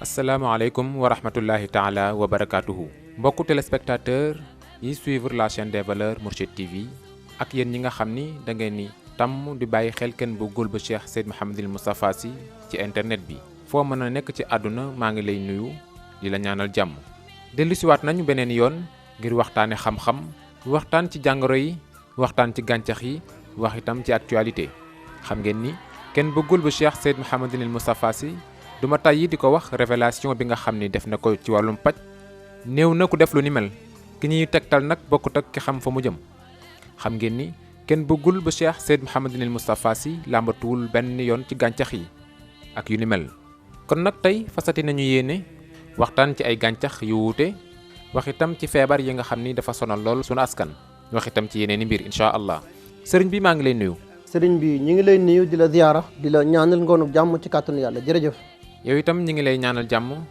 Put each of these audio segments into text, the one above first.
asalaamaaleykum wa rahmatullahi taala wa barakaatuhu mbokku téléspectateur yi suivre la chaîne des valeurs Mourchid TV ak yéen ñi nga xam ni da ngeen ni tàmm di bàyyi xel kenn bu gul ba Cheikh Seyd Mouhamadul Moustapha Sy ci internet bi foo mën a nekk ci àdduna maa ngi lay nuyu di la ñaanal jàmm dellusiwaat nañu beneen yoon ngir waxtaane xam-xam waxtaan ci jàngoro yi waxtaan ci gàncax yi wax itam ci actualité xam ngeen ni kenn bëggul ba Cheikh Seyd Mouhamadul Moustapha Sy duma tàyyi di ko wax révélation bi nga xam ni def na ko ci wàllum paj néew na ku def lu ni mel ki ñuy tegtal nag bokkut ak ki xam fa mu jëm xam ngeen ni kenn bëggul ba Cheikh Seyd Mouhamadul Moustapha Sy làmbatuwul benn yoon ci gàncax yi ak yu ni mel kon nag tey fasati nañu yéene waxtaan ci ay gàncax yu wuute wax itam ci feebar yi nga xam ni dafa sonal lool sunu askan wax itam ci yeneen i mbir incha allah sëriñ bi maa ngi lay nuyu. sëriñ bi ñu ngi lay nuyu di la ziyaara di la ñaanal ngoonu jàmm ci kàttanu yàlla jërëjëf. yow itam ñi ngi lay ñaanal jàmm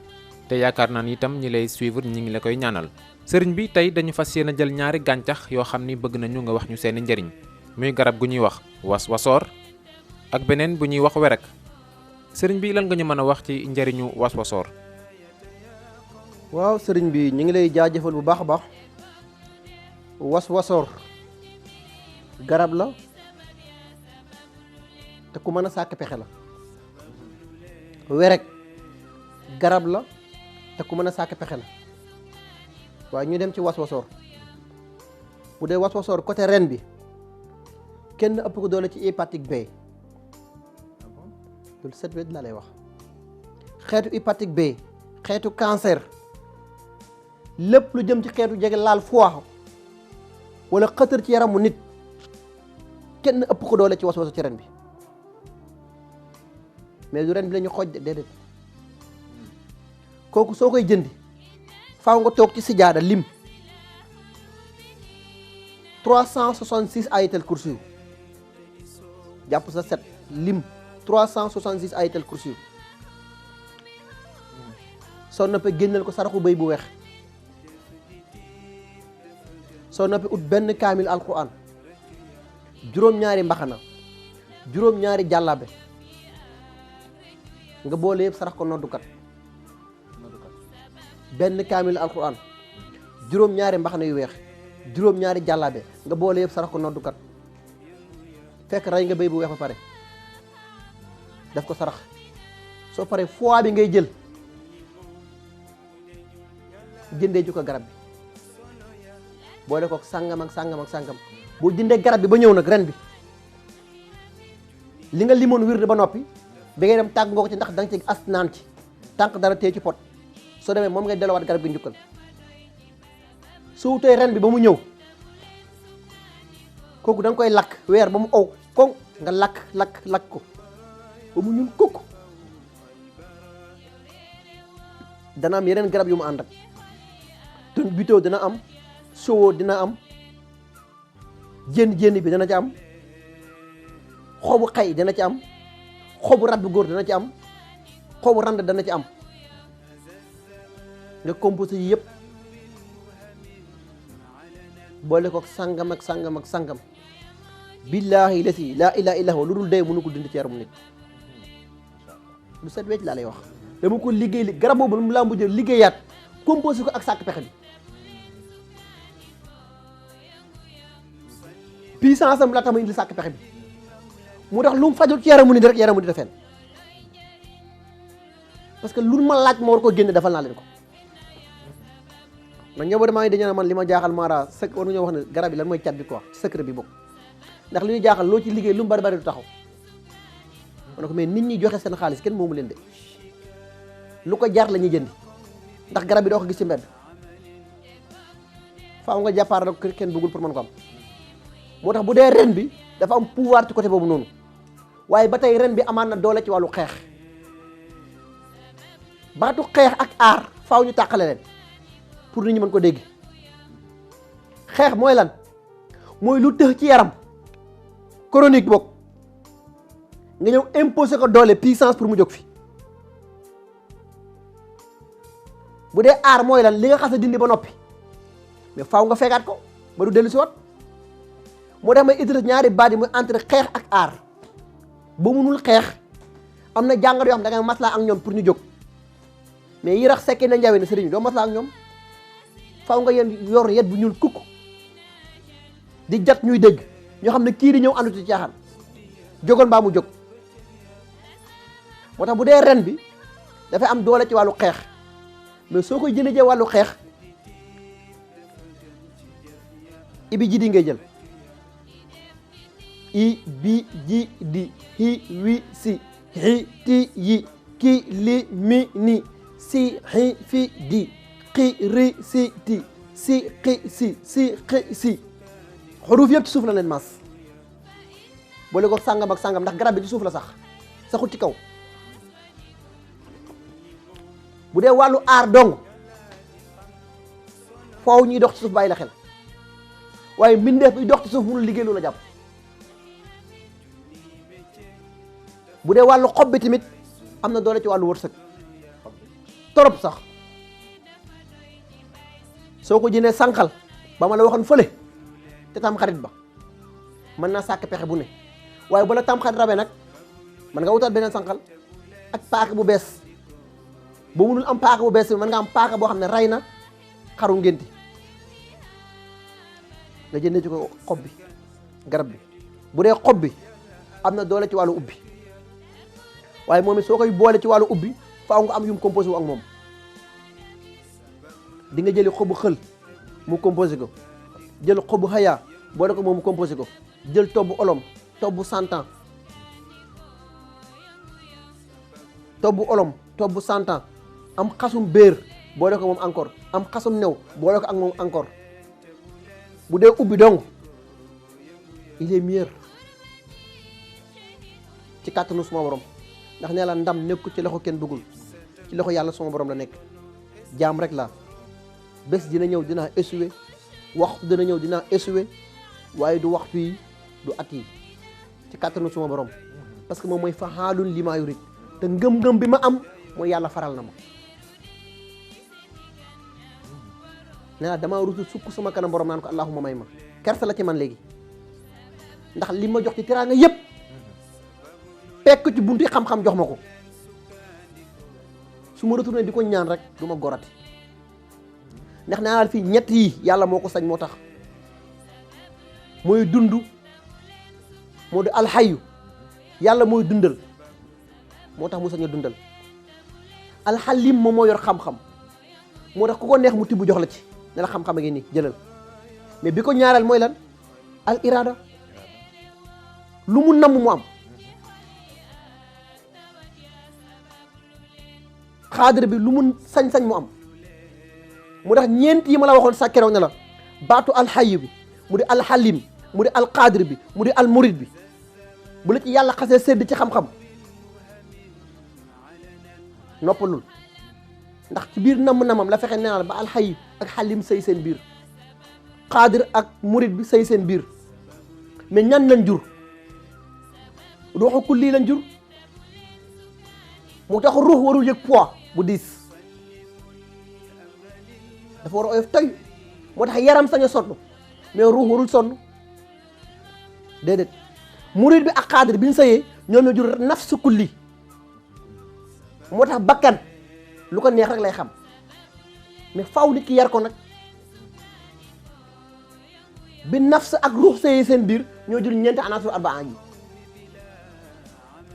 te yaakaar naa ni itam ñi lay suivre ñi ngi la koy ñaanal sëriñ bi tey dañu fas yéene jël ñaari gàncax yoo xam ni bëgg nañu nga wax ñu seeni njëriñ muy garab gu ñuy wax was-wasoor ak beneen bu ñuy wax werek sëriñ bi lan nga ñu mën a wax ci njëriñu was-wasoor. waaw sëriñ bi ñu ngi lay jaajëfal bu baax a baax was-wasoor garab la te ku mën a sàkk pexe la. werek garab la te ku mën a sàkk pexe la waaye ñu dem ci was-wasoor bu dee was-wasoor côté ren bi kenn ëpp ko doole ci hépatique B loolu set wet laa lay wax xeetu hépatique B xeetu cancer lépp lu jëm ci xeetu jege laal foie wala xëtër ci yaramu nit kenn ëpp ko doole ci was-wasoor ci ren bi mais du ren bi la ñu xooj déedéet kooku soo koy jëndi faaw nga toog ci sijaada lim 366 ayatal kursi jàpp sa set lim 366 ayatal kursi soo noppee génneel ko saraxu bëy bu weex soo noppee ut benn kaamil alquran juróom-ñaari mbaxana juróom-ñaari jàllabe nga boole yëpp sarax ko noddukat benn kaamil alquran juróom-ñaari mbaxana yu weex juróom-ñaari jàllaabe nga boole yëpp sarax ko noddukat fekk rey nga béy bu weex ba pare def ko sarax soo paree foie bi ngay jël jëndee ju ko garab bi boole ko sàngam ak sàngam ak sàngam boo jëndee garab bi ba ñëw nag ren bi li nga limoon wirde ba noppi bi ngay dem tàgg nga ko ci ndax da nga ci as naan ci tànk dara téye ci pot soo demee moom ngay delluwaat garab gi njukkal su wutee ren bi ba mu ñëw kooku da nga koy lakk weer ba mu ow koŋ nga lakk ko ba mu ñuul kukk dana am yeneen garab yu mu ànd ak te bitoo dina am sowo dina am jénn bi dana ci am xobu xay dana ci am xobu rat bu góor dana ci am xobu rand dana ci am nga composé yi yëpp boole ko sangam ak sangam ak sangam billaahi lasi laa ilaaha illa huwa lu dul dee mënu ko dindi ci yaramu nit lu set wecc laa lay wax dama ko liggéey li garab boobu mu laa mujjee liggéeyaat composé ko ak sàkk pexe bi puissance am la tax ma indi sàkk pexe bi mu tax lu mu fajul ci yaramu nit rek yaramu nit a fen parce que lu ma laaj ma war ko génne defal naa leen ko man njaboot maa ngi dañu man li ma jaaxal maara sec war nañoo wax ne garab yi lan mooy cat bi quoi ci secret bi bokk ndax li ñu jaaxal loo ci liggéey lu mu bari du taxaw ma ne ko mais nit ñi joxe seen xaalis kenn moomu leen de lu ko jar la ñuy jëndi ndax garab bi doo ko gis ci mbedd faaw nga jàppaar rek kenn bëggul pour mën ko am moo tax bu dee ren bi dafa am pouvoir ci côté boobu noonu waaye ba tey ren bi amaan na doole ci wàllu xeex baatu xeex ak aar faaw ñu tàqale leen pour nit ñi mën ko dégg xeex mooy lan mooy lu tëx ci yaram chronique bokk nga ñëw imposer ko doole puissance pour mu jóg fi bu dee aar mooy lan li nga xas a dindi ba noppi mais faaw nga fekkaat ko ba du dellu si wat moo tax may utilise ñaari baat yi muy entre xeex ak aar ba munul xeex am na jàngat yoo xam da ngay maslaa ak ñoom pour ñu jóg mais yi rax sekkee na njawee ne sëriñ bi doo maslaa ak ñoom faw nga yéen yor yet bu ñuul kukk di jat ñuy dégg ñoo xam ne kii di ñëw àndu ci caaxaan jógoon mbaa mu jóg. moo tax bu dee ren bi dafay am doole ci wàllu xeex mais soo koy jëlee wàllu xeex ibi ji di ngay jël i bi ji di hi wi si hi ti yi ki li mi ni si hi fi di xi ri si ti si xi si xi si xuruuf yëpp ci suuf la leen maas boole ko sàngam ak sàngam ndax garab bi ci suuf la sax saxut ci kaw. bu dee wàllu aar dong foofu ñuy dox ci suuf bàyyi la xel waaye mbindeef bi dox ci suuf mënul liggéey lu la jàpp. bu dee wàllu xob bi tamit am na doole ci wàllu wërsëg torop sax soo ko jënee sànqal ba ma la waxoon fële te tam xarit ba mën naa sàkk pexe bu ne waaye bu la tam xarit rabee nag mën nga wutal beneen sànqal ak paaka bu bees. boo mënul am paaka bu bees bi mën nga am paaka boo xam ne rey na xaru ngénti nga jëndee ci ko xob bi garab bi bu dee xob bi am na doole ci wàllu ubbi waaye moom it soo koy boole ci wàllu ubbi faaw nga am yum composé wu ak moom di nga jëli xobu xël mu composé ko jël xobu xayaa boole ko moom mu composé ko jël tobbu olom tobbu santan tobbu olom tobbu santan am xasum béer boole ko moom encore am xasum new boole ko ak moom encore bu dee ubbi dong il est meilleur ci kàttanu suma borom ndax nee la ndam nekku ci loxo kenn bëggul ci loxo yàlla suma borom la nekk jaam rek la bés dina ñëw dinaa échoué waxtu dina ñëw dinaa échoué waaye du waxtu yi du at yi ci kàttanu suma borom parce que moom mooy fa'aalun limaa yurid te ngëm-ngëm bi ma am mooy yàlla faral na ma nee naa damaa rusu sukk sama kanam borom naan ko allahumma may ma kersa la ci man léegi ndax li ma jox ci teraanga yépp pekk ci bunti xam-xam jox ma ko su ma retourné di ko ñaan rek du ma gorati ndax nee naa fii ñett yi yàlla moo ko sañ moo tax mooy dund moo di alxayu yàlla mooy dundal moo tax mu sañ a dundal alxalim moom moo yor xam-xam moo tax ku ko neex mu tibb jox la ci ne la xam-xam a ngi nii jëlal mais bi ko ñaareel mooy lan al irada lu mu namm mu am xaadir bi lu mu sañ-sañ mu am mu tax ñeent yi ma la waxoon sa keroog ne la baatu alxayu bi mu di alxalim mu di alxaadir bi mu di almurid bi bu la ci yàlla xasee sedd ci xam-xam noppalul ndax ci biir namm-namam la fexe neenal ba alxayu ak xalim sëy seen biir xaadir ak murid bi sëy seen biir mais ñan lañ jur du waxu kulli lañ jur mu tax ruux warul yëg poids bu diis dafa war a oyof toy moo tax yaram sañ a sonn mais ruux warul sonn déedéet murid bi ak xaadir bi ñu sëyee ñoom ñoo jur nafsu kulli moo tax bakkan lu ko neex rek lay xam mais faaw nit ki yar ko nag bi nafs ak ruux sëyee seen biir ñoo jur ñeenti anaasul arbaa yi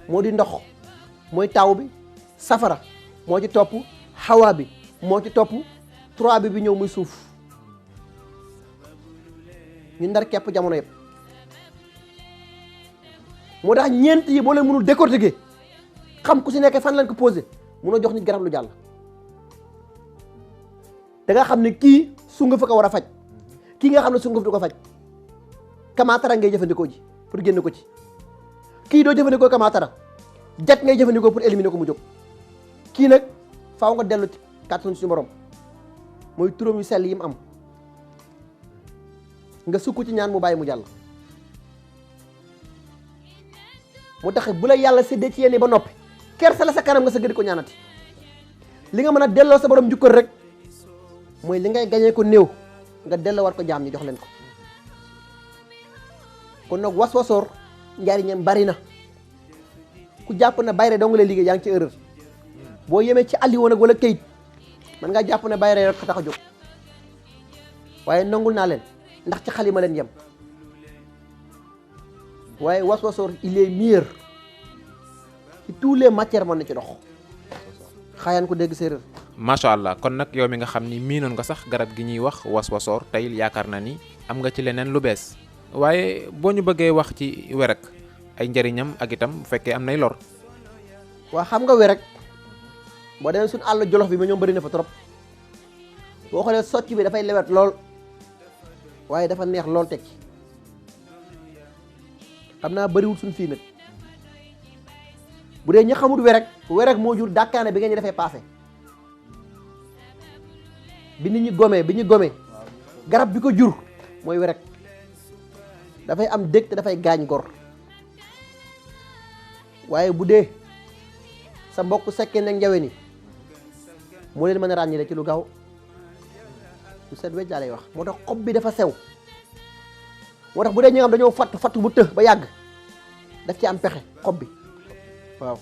moo di ndox mooy taw bi safara moo ci topp xawaa bi moo ci topp 3 bi ñëw muy suuf ñu ndar kepp jamono yëpp moo tax ñeent yi boo leen mënul décortiquer xam ku si nekkee fan lañ ko posé munoo jox nit garab lu jàll da nga xam ne kii sunguf fa ko war a faj kii nga xam ne sunguf du ko faj kamaatara ngay jëfandikoo ji pour génn ko ci kii doo jëfandikoo kamaatara jat ngay jëfandikoo pour éliminer ko mu jóg kii nag faaw nga dellu ci kàttanu suñu borom mooy turam yu sell yi mu am nga sukk ci ñaan mu bàyyi mu jàll mu tax bu la yàlla séddee ci yéen ba noppi kersa la sa kanam nga sa gëdi ko ñaanati li nga mën a delloo sa borom njukkal rek mooy li ngay gañee ko néew nga delloo war ko jaam ñi jox leen ko kon nag was-wasoor njariñam bari na ku jàpp na bayre dong lay liggéey yaa ngi ci erreur boo yemee ci àlli woon ak wala kayit man ngaa jàpp ne bàyyi rey rek tax a jóg waaye nangul naa leen ndax ci xalima leen yem waaye waswasoor il est meilleur ci tous les matières mën na ci dox xaayaan ko dégg séeréer. macha allah kon nag yow mi nga xam ni miinoon nga sax garab gi ñuy wax waswasoor tey yaakaar na ni am nga ci leneen lu bees waaye boo ñu bëggee wax ci werek ay njëriñam ak itam bu fekkee am nay lor. waa xam nga werek boo demee suñu àll jolof bi ma ñoom bëri na fa trop boo xoolee socc bi dafay lewet lool waaye dafa neex lool teg ci xam naa bëriwul suñ fii nag bu dee ñi xamul werek moo jur dàkkaane bi nga ñu defee passé bi nit ñi gomee garab bi ko jur mooy werek dafay am dëkk te dafay gaañ gor waaye bu dee sa mbokk sekkee nag njawe ni moo leen mën a ràññile ci lu gaaw lu set wecc lay wax moo tax xob bi dafa sew moo tax bu dee ñi nga xam dañoo fatt bu të ba yàgg daf ci am pexe xob bi waaw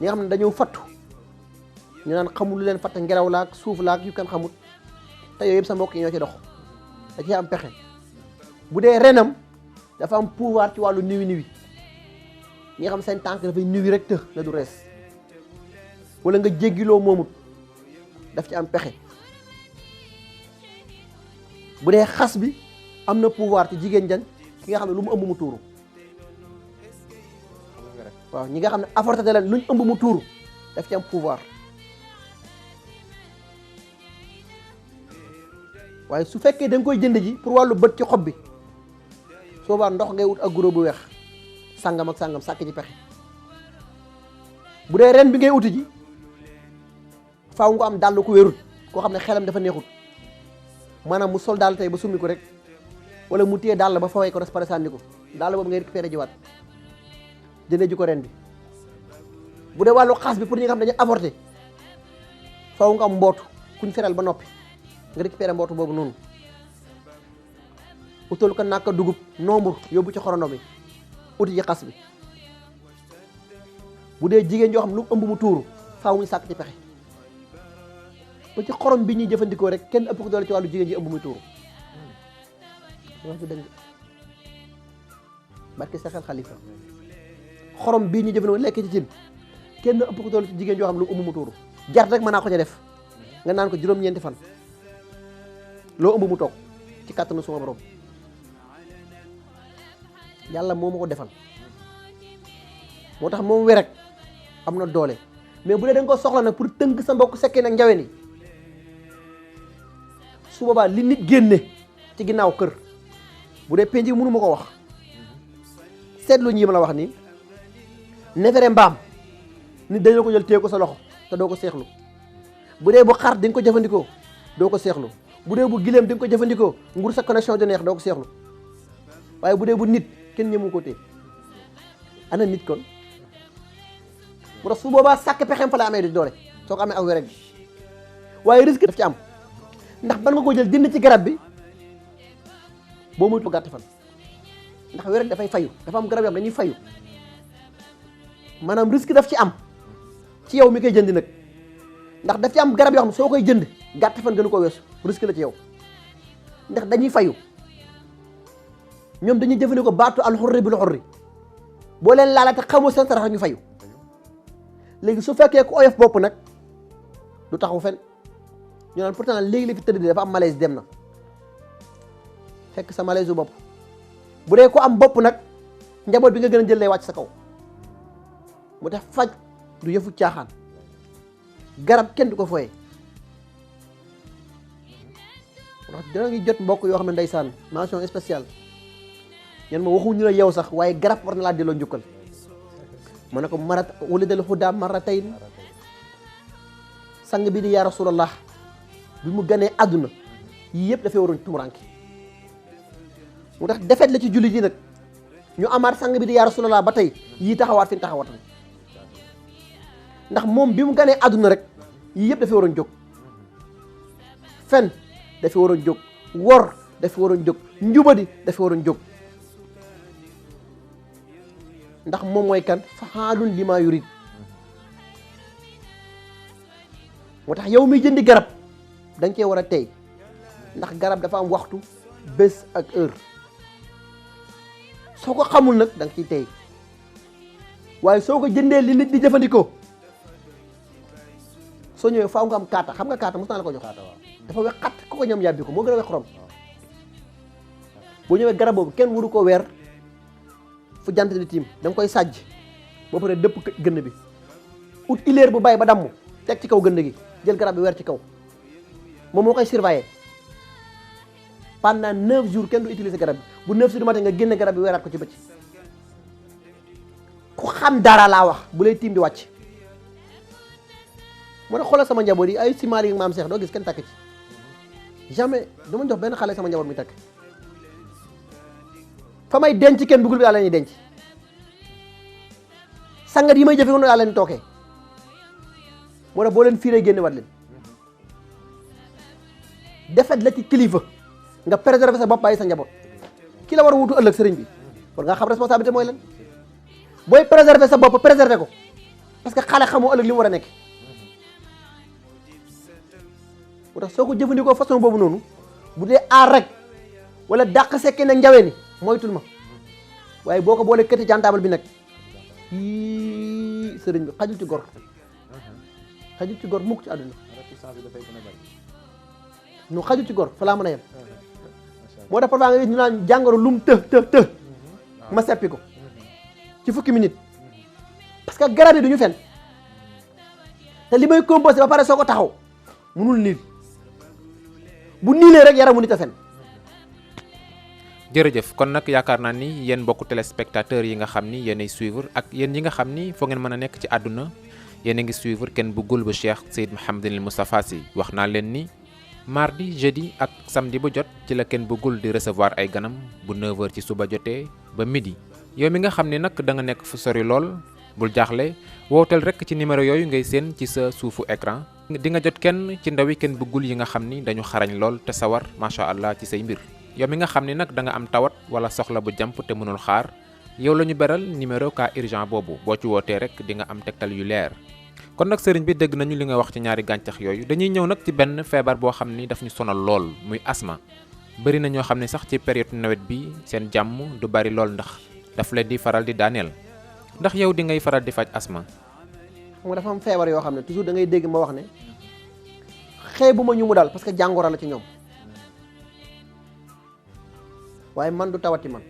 ñi nga xam ne dañoo fattu ñu naan xamul lu leen fatt ngelaw laak suuf laak yu kan xamut te yooyu yëpp sa mbokk yi ñoo ci dox da ci am pexe bu dee renam dafa am pouvoir ci wàllu niwi ñi nga xam seen tànk dafay niwi rek të la du rees wala nga jéggiloo moomut daf ci am pexe bu dee xas bi am na pouvoir ci jigéen jan ki nga xam ne lu mu ëmb mu tuuru waaw ñi nga xam ne avorté leen luñ ëmb mu tuuru daf ci am pouvoir waaye su fekkee da nga koy jënd ji pour wàllu bët ci xob bi soobaa ndox ngay wut ak guro bu weex sàngam ak sàngam sàkk ci pexe bu dee ren bi ngay uti ji faaw nga am dàll ko wérut koo xam ne xelam dafa neexut maanaam mu sol daal tey ba summi ko rek wala mu téye dàll ba fawee ko res pare sànni ko dàll boobu ngay récupéré jiwaat jëndee ji ko ren bi bu dee wàllu xaas bi pour ñi nga xam ne dañu avorté faaw nga am mbootu kuñ feral ba noppi nga récupéré mbootu boobu noonu utal ko naka dugub nombre yóbbu ci xorondo bi uti ji xas bi bu dee jigéen joo xam lu ëmb mu tuuru faaw ñu sàkk ci pexe ba ci xorom bi ñuy jëfandikoo rek kenn ëpp ko doole ci wàllu jigéen ji ëmb muy tuuru wax bi dëgg barke sa xel xalifa xorom bii ñuy jëfandikoo lekk ci cin kenn ëpp ko doole ci jigéen joo xam lu ëmb mu tuuru jar rek mën naa ko ca def nga naan ko juróom-ñeenti fan loo ëmb mu toog ci kàttanu suma borom yàlla moo ma ko defal moo tax moom werek am na doole mais bu dee da nga ko soxla nag pour tënk sa mbokk sekkee nag njawe ni su boobaa li nit génne ci ginnaaw kër bu dee penc mënu ma ko wax seetlu ñi ma la wax nii nefere mbaam nit dañoo ko jël téye ko sa loxo te doo ko seexlu bu dee bu xar di nga ko jëfandikoo doo ko seexlu bu dee bu gileem di nga ko jëfandikoo nguur sa connexion de neex doo ko seexlu waaye bu dee bu nit kenn ñëmu ko téye ana nit kon mu tax su boobaa sàkk pexem fa la amee di doole soo ko amee ak werek bi waaye risque daf ci am ndax ban nga ko jël jënd ci garab bi boo muy gàtt fan ndax werek dafay fayu dafa am garab yoo xam dañuy fayu maanaam risque daf ci am ci yow mi koy jënd nag ndax daf ci am garab yoo xam soo koy jënd gàtt fan gënu ko weesu risque la ci yow ndax dañuy fayu ñoom dañuy jëfandikoo baatu alxurri bil xurri boo leen laala te xamoo seen sarax ñu fayu léegi su fekkee ku oyof bopp nag du taxaw fen ñu naan pourtant léegi la fi tëdd dafa am malaise dem na fekk sa malaise bu bopp bu dee ku am bopp nag njaboot bi nga gën a jël lay wàcc sa kaw mu tax faj du yëfu caaxaan garab kenn du ko fooyee ndax dina ngi jot mbokk yoo xam ne ndeysaan mention spéciale ñen ma waxuñu la yow sax waaye garab war na laa delloo njukkal ma ne ko marat walidal huda maratayn sang bi di yaa rasulallah bi mu ganee àdduna yii yëpp dafay waroon tumuranki mu tax defet la ci jullit yi nag ñu amaat sang bi di yaa rasulallah ba tey yii taxawaat fi ñu taxawatan ndax moom bi mu ganee àdduna rek yii yëpp dafay waroon jóg fen dafay waroon jóg wor dafay waroon jóg njubadi dafay waroon jóg ndax moom mooy kan fa'aalun limaa yurid moo tax yow miy jëndi garab da nga cee war a tey ndax garab dafa am waxtu bés ak heure soo ko xamul nag da nga ciy tey waaye soo ko jëndee li nit di jëfandikoo soo ñëwee faaw nga am kaata xam nga kaata mos naa la ko jox dafa wex xat ku ko ñam yàbbi ko moo gën a wex xorom boo ñëwee garab boobu kenn waru ko weer fu jant di tiim da nga koy sàjj boo paree dëpp gënn bi ut ileer bu bay ba damm teg ci kaw gënn gi jël garab bi weer ci kaw moom moo koy surveiller pendant 9 jours kenn du utiliser garab bi bu 9 jours du matin nga génne garab bi weeraat ko ci bëcc ku xam dara laa wax bu lay tiim di wàcc moo tax xoolal sama njaboot yi ay simaar yi maam Cheikh doo gis kenn takk ci jamais du ma jox benn xale sama njaboot muy takk fa may denc kenn bugul bi yàlla ñuy denc sangat yi may jëfe noonu yàlla leen tookee moo tax boo leen fiiree génne wat leen defet la ci kilifa nga préserver sa bopp bàyyi sa njaboot ki la war a wutu ëllëg sëriñ bi war nga xam responsabilité mooy lan booy préserver sa bopp préserver ko parce que xale xamoo ëllëg li mu war a nekk moo tax soo ko jëfandikoo façon boobu noonu bu dee aar rek wala dàq sekkee nag njawee ni moytul ma waaye boo ko boolee këtti jantaabal bi nag yii sëriñ bi xajul ci gor xajul ci gor mukk ci àdduna nu xajul ci gor fa laa mën a yem moo tax parfois nga gis ñu naan jàngoro lum të ma seppi ko ci fukki minute parce que garab yi duñu fen te li may composé ba pare soo ko taxaw munul niil bu niilee rek yaramu nit a fen jërëjëf kon nag yaakaar naa ni yéen mbokku téléspectateurs yi nga xam ni yéenay suivre ak yéen yi nga xam ni foo ngeen mën a nekk ci àdduna yéen a ngi suivre Ken Bougoul bu Cheikh Seyd Mouhamadul Moustapha Sy wax naa leen ni mardi jeudi ak samedi bu jot ci la Ken Bougoul di recevoir ay ganam bu 9h ci suba jotee ba midi. yow mi nga xam ne nag da nga nekk fu sori lool bul jaaxle wooteel rek ci numéro yooyu ngay seen ci sa suufu écran di nga jot kenn ci ndawi Ken Bougoul yi nga xam ni dañu xarañ lool te sawar macha allah ci say mbir. yow mi nga xam ne nag da nga am tawat wala soxla bu jàmp te mënul xaar yow la ñu beral numéro cas urgent boobu boo ci wootee rek di nga am tegtal yu leer. kon nag sëriñ bi dégg nañu li nga wax ci ñaari gàncax yooyu dañuy ñëw nag ci benn feebar boo xam ni daf ñu sonal lool muy asma bëri na ñoo xam ne sax ci période nawet bi seen jàmm du bari lool ndax daf leen di faral di daaneel ndax yow di ngay faral di faj asma. xam nga dafa am feebar yoo xam ne toujours da ngay dégg ma wax ne xeebu ma ñu mu dal parce que jàngoro la ci ñoom waaye man du tawati man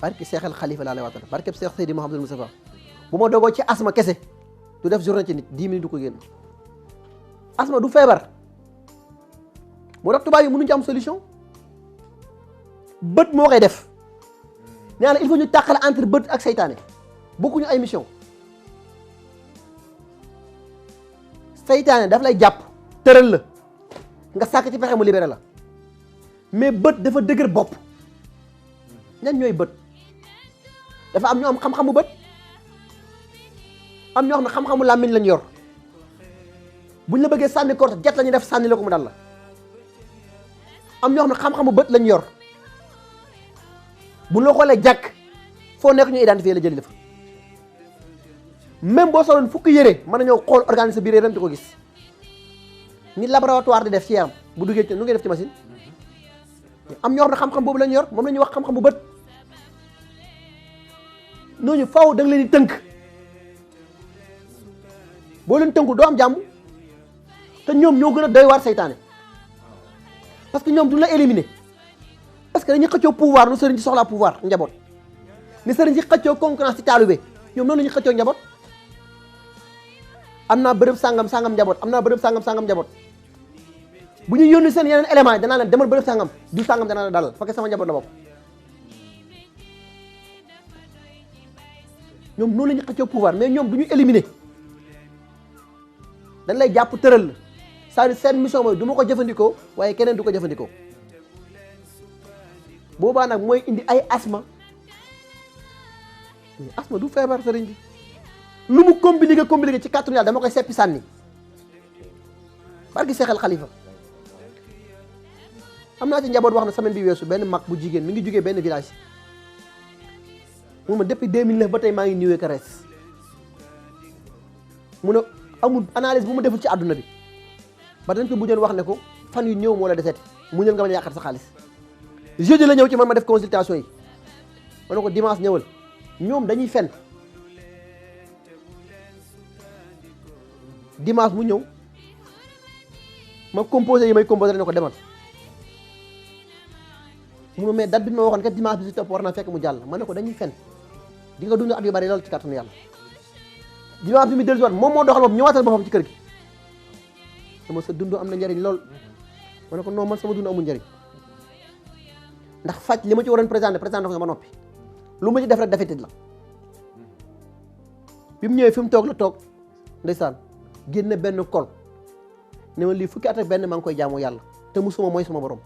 barke Seexal Xalifa laa lay waatal barke Seex Seydi Mouhamadul Moustapha bu ma dogoo ci asma kese du def journée ci nit 10 minutes du ko génn asma du feebar moo tax tubaab yi mënuñu ci am solution bët moo koy def nee na il faut ñu tàqale entre bët ak seytaane bokkuñu ay mission seytaane daf lay jàpp tëral la nga sàkk ci pexe mu libéré la mais bët dafa dëgër bopp ñan ñooy bët dafa am ñu am xam-xamu bët am ñoo xam ne xam-xamu làmmiñ lañ yor buñ la bëggee sànni korte jet la ñuy def sànni la ko mu dal la am ñoo xam ne xam-xamu bët lañ yor buñ la xoolee jàkk foo nekk ñu identifier la jëli la fa même boo soloon fukki yére mën nañoo xool organiser biir yaram di ko gis ni laboratoire di def ci yaram bu duggee ci nu ngay def ci machine am ñoo xam ne xam-xam boobu lañ yor moom la ñuy wax xam-xam bu bët ñooñu faaw da nga leen di tënk boo leen tënkul doo am jàmm te ñoom ñoo gën a doy waar seytaane parce que ñoom duñ la éliminer parce que dañuy xëccoo pouvoir nu sëriñ ci soxlaa pouvoir njaboot ni sëriñ ci xëccoo concurrence ci taalibe ñoom noonu la ñuy xëccoo njaboot am naa bërëb sàngam sàngam njaboot am naa bërëb sàngam sàngam njaboot bu ñuy yónni seen yeneen élément yi danaa leen demal bërëb sàngam du sàngam danaa la dalal parce que sama njaboot la bokk ñoom noonu la ñuy xëccoo pouvoir mais ñoom du ñu éliminer dañ lay jàpp tëral la c'est-à-dire seen mission mooy du ma ko jëfandikoo waaye keneen du ko jëfandikoo boobaa nag mooy indi ay asma asma du feebar sëriñ bi lu mu compliqué ci kàttanu yàlla dama koy seppi sànni barki Seexal Xalifa am naa ci njaboot wax na semaine bi weesu benn mag bu jigéen mi ngi jógee benn village mun ma depuis 2009 ba tey maa ngi niwee ka rees mu ne amul analyse bu mu deful ci àdduna bi ba dañ ko mujjoon wax ne ko fan yu ñëw moo la deseeti muñal nga bañ a yàqat sa xaalis. jeudi la ñëw ci man ma def consultation yi ma ne ko dimanche ñëwal ñoom dañuy fen dimanche mu ñëw ma composé yi may composé ne ko demal munu mais date bi ma waxoon kat dimanche bi si topp war naa fekk mu jàll ma ne ko dañuy fen di nga dund at yu bari lool ci kàttanu yàlla. dimanche bi mu dellu si waat moom moo doxal boppam ñëwaatal boppam ci kër gi dama sa dund am na njariñ lool ma ne ko non man sama dund amul njariñ ndax faj li ma ci waroon présenté ko ma noppi lu ma ci def rek defetit la bi mu ñëwee fi mu toog la toog ndeysaan génne benn kol ne ma lii fukki at ak benn maa ngi koy jaamu yàlla te musuma mooy suma borom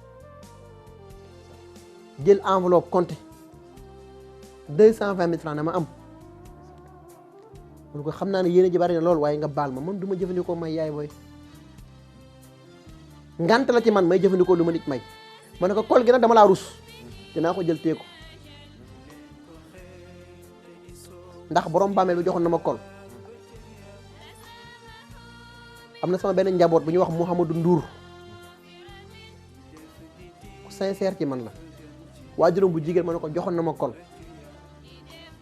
jël enveloppe compté 220 000 francs ne ma am mun ko xam naa ne yéene ji bari na lool waaye nga baal ma man du ma jëfandikoo may yaay booy ngant la ci man may jëfandikoo lu ma nit may ma ne ko kol gi nag dama laa rus dinaa ko jël téye ko ndax borom bàmmeel bi joxoon na ma kol am na sama benn njaboot bu ñuy wax Mouhamadou Ndour ku sincère ci man la waajuram bu jigéen ma ne ko joxoon na ma kol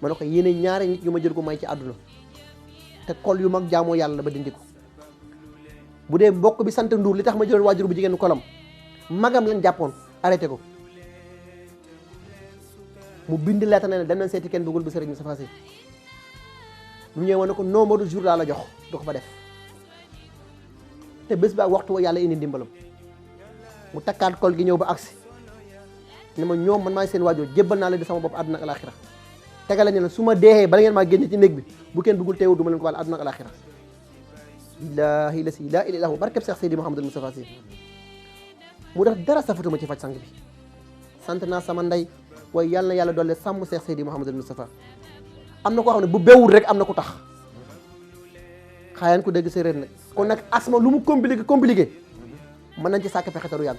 ma ne ko yéene ñaari nit yu ma jël ko may ci àdduna te kol yu mag jaamoo yàlla ba dindi ko bu dee mbokk bi sant Ndour li tax ma jëloon waajur bu jigéen kolam magam lañ jàppoon arrêté ko mu bind leeta ne dem nañ seeti kenn bëggul bu sëriñ Moustapha Sy mu ñëwee ne ko nombre de jours laa la jox du ko fa def te bés ba ak waxtu wa yàlla indi ndimbalam mu takkaat kol gi ñëw ba agsi ne ma ñoom man maay seen waajur jébbal naa leen di sama bopp àdduna ak alaxira tegale ne la su ma deexee bala ngeen maa génne ci néeg bi bu kenn bëggul teewul du ma leen ko wàll àdduna ak alaxira billaahi la si laa ilaaha illallah barkeb Seex Seydi Mouhamadou Moustapha Sy mu def dara safatuma ci faj sang bi sant naa sama ndey waaye yàlla na yàlla doole sàmm Seex Seydi Mouhamadou Moustapha am na koo xam ne bu bewul rek am na ku tax xaayaan ko dégg séeréer nag kon nag asma lu mu compliqué mën nañ ci sàkk pexe te du yàgg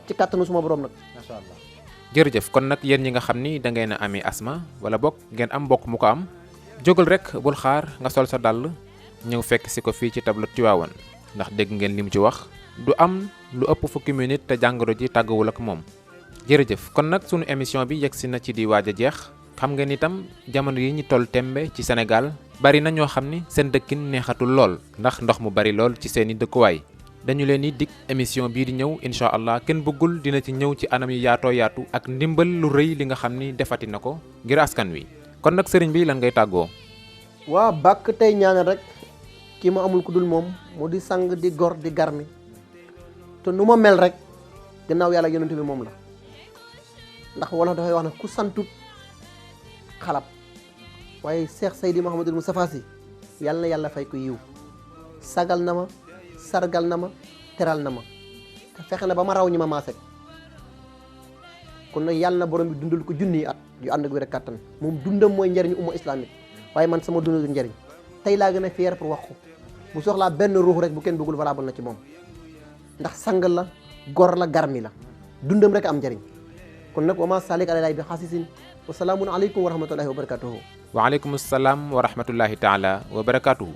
ci kàttanu suma borom nag macha allah. jërëjëf kon nag yéen ñi nga xam ni da ngeen a amee asma wala bokk ngeen am mbokk mu ko am jógal rek bul xaar nga sol sa dàll ñëw fekk si ko fii ci tableau Tivaouane ndax dégg ngeen li mu ci wax du am lu ëpp fukki minute te jàngoro ji tàggawul ak moom. jërëjëf kon nag sunu émission bi yegg si na ci di waaj a jeex xam ngeen itam jamono yi ñu toll tembe ci Sénégal bari na ñoo xam ni seen dëkkin neexatul lool ndax ndox mu bari lool ci seeni dëkkuwaay. dañu leen di dig émission bii di ñëw incha allah kenn bëggul dina ci ñëw ci anam yi yaatoo yaatu ak ndimbal lu rëy li nga xam ni defati na ko ngir askan wi kon nag sëriñ bi lan ngay tàggoo. waa bàkk tey ñaanal rek kii ma amul ku dul moom mu di sang di gor di garmi te nu ma mel rek gannaaw yàlla yonent bi moom la ndax wala dafay wax ne ku santut xalab waaye Seex Seydi Mouhamadou Moustapha Sy yàlla na yàlla fay ko yiw sagal na ma sargal na ma teral na ma te fexe na ba ma raw ñi ma maasek kon nag yàlla na borom bi dundal ko junniy at yu ànd ak wér ak kàttan moom dundam mooy njëriñu umma islamique waaye man sama dund du njëriñ tey laa gën a fier pour wax ko bu soxlaa benn ruux rek bu kenn bëggul valable na ci moom ndax sang la gor la garmi la dundam rek am njëriñ kon nag wa ma salik alalay bi xaasisin wa salaamun aleykum wa rahmatullahi wa barakatuhu wa aleykum salaam wa rahmatullahi taala wa barakatuhu